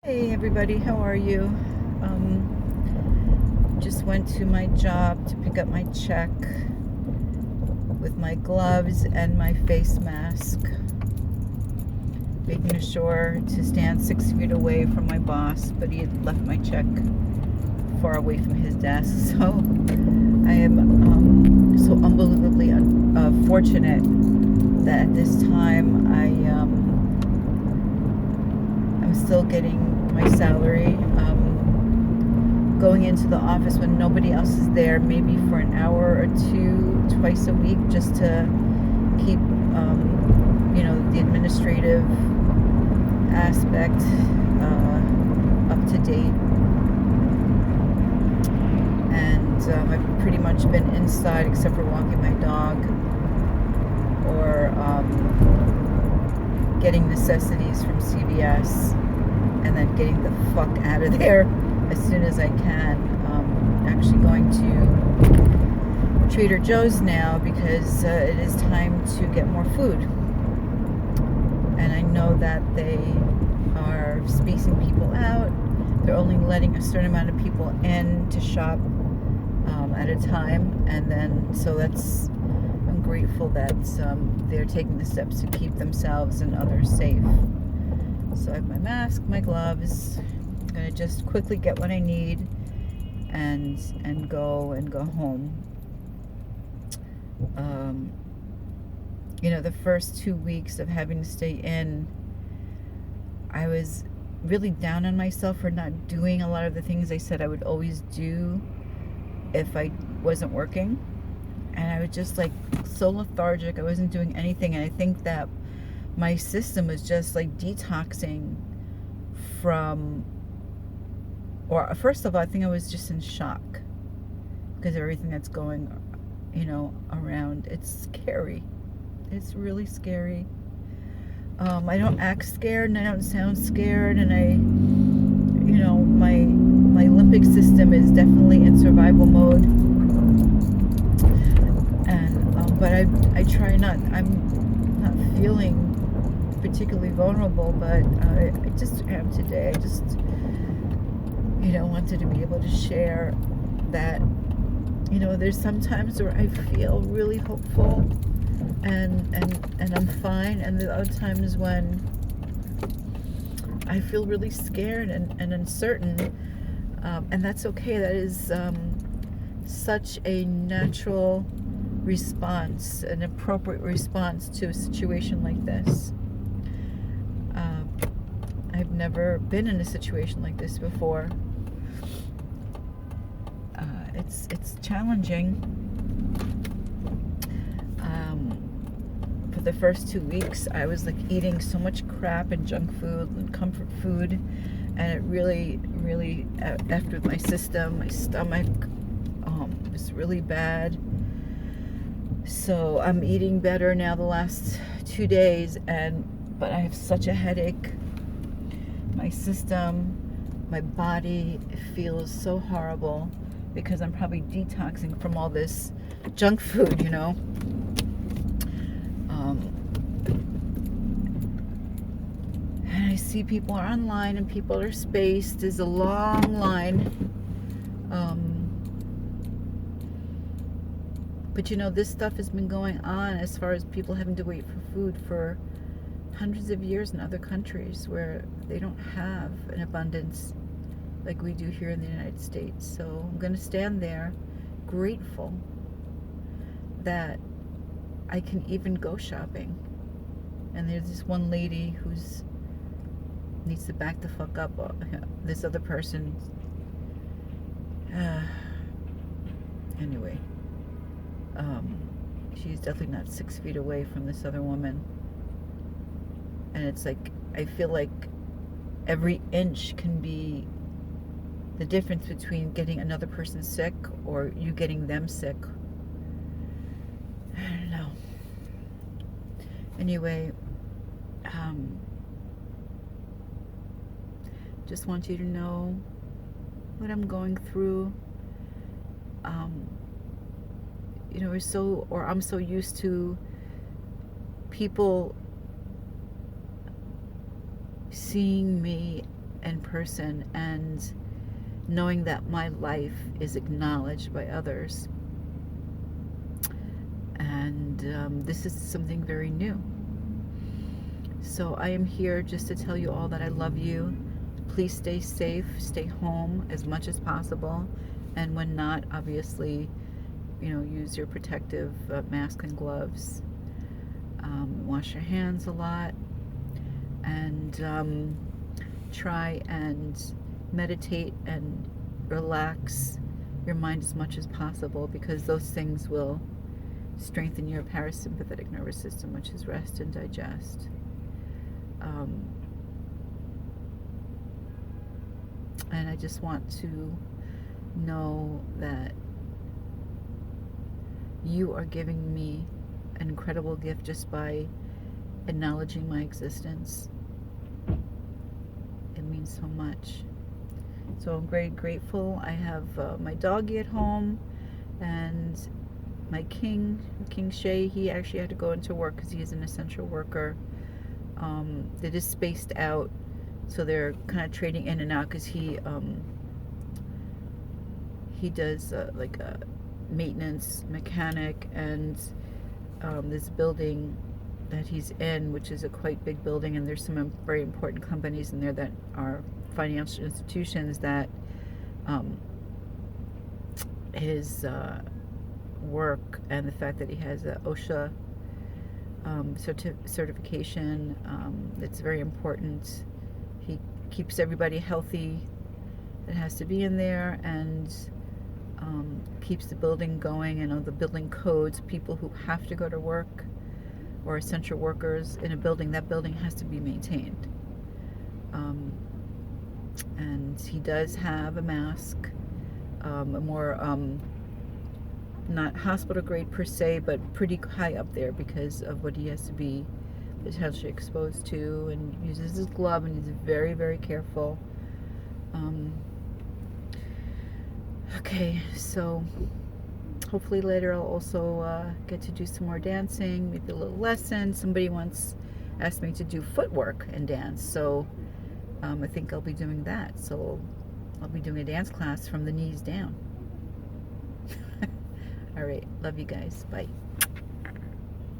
Hey everybody, how are you? Just went to my job to pick up my check with my gloves and my face mask, making sure to stand 6 feet away from my boss, but he had left my check far away from his desk. So I am so unbelievably fortunate that at this time I'm still getting my salary. Going into the office when nobody else is there, maybe for an hour or two, twice a week, just to keep, the administrative aspect up to date. And I've pretty much been inside except for walking my dog or getting necessities from CVS and then getting the fuck out of there as soon as I can. Actually going to Trader Joe's now because it is time to get more food. And I know that they are spacing people out. They're only letting a certain amount of people in to shop at a time. And then, so I'm grateful that they're taking the steps to keep themselves and others safe. So I have my mask, my gloves. I'm gonna just quickly get what I need and go home. The first 2 weeks of having to stay in, I was really down on myself for not doing a lot of the things I said I would always do if I wasn't working. And I was just like so lethargic. I wasn't doing anything. And I think that my system was just like detoxing from, or first of all, I think I was just in shock because of everything that's going, around. It's scary. It's really scary. I don't act scared and I don't sound scared, and my limbic system is definitely in survival mode. And but I try not. I'm not feeling particularly vulnerable, but I just am today. I just wanted to be able to share that there's some times where I feel really hopeful and I'm fine, and there are other times when I feel really scared and uncertain, and that's okay. That is such a natural response, an appropriate response to a situation like this. I've never been in a situation like this before. It's challenging. For the first 2 weeks, I was like eating so much crap and junk food and comfort food, and it really, really after my system, my stomach was really bad. So I'm eating better now the last 2 days, but I have such a headache. My system, my body feels so horrible because I'm probably detoxing from all this junk food, And I see people are online and people are spaced. There's a long line. But this stuff has been going on as far as people having to wait for food for hundreds of years in other countries where they don't have an abundance like we do here in the United States. So I'm going to stand there grateful that I can even go shopping. And there's this one lady who's needs to back the fuck up. This other person. Anyway. She's definitely not 6 feet away from this other woman. And it's like, I feel like every inch can be the difference between getting another person sick or you getting them sick. I don't know. Anyway, just want you to know what I'm going through. I'm so used to people seeing me in person, and knowing that my life is acknowledged by others. And this is something very new. So I am here just to tell you all that I love you. Please stay safe, stay home as much as possible, and when not, obviously, use your protective mask and gloves. Wash your hands a lot, and try and meditate and relax your mind as much as possible, because those things will strengthen your parasympathetic nervous system, which is rest and digest. And I just want to know that you are giving me an incredible gift just by acknowledging my existence. It means so much. So I'm very grateful. I have my doggy at home, and my King Shay, he actually had to go into work because he is an essential worker. They're just spaced out, so they're kind of trading in and out, because he does like a maintenance mechanic, and this building that he's in, which is a quite big building, and there's some very important companies in there that are financial institutions that his work, and the fact that he has a OSHA certification, it's very important. He keeps everybody healthy that has to be in there, and keeps the building going, and all the building codes. People who have to go to work or essential workers in a building, that building has to be maintained. And he does have a mask, a more not hospital grade per se, but pretty high up there because of what he has to be potentially exposed to, and uses his glove, and he's very, very careful. Okay, so hopefully later I'll also get to do some more dancing, maybe a little lesson. Somebody once asked me to do footwork and dance, so I think I'll be doing that. So I'll be doing a dance class from the knees down. All right, love you guys. Bye.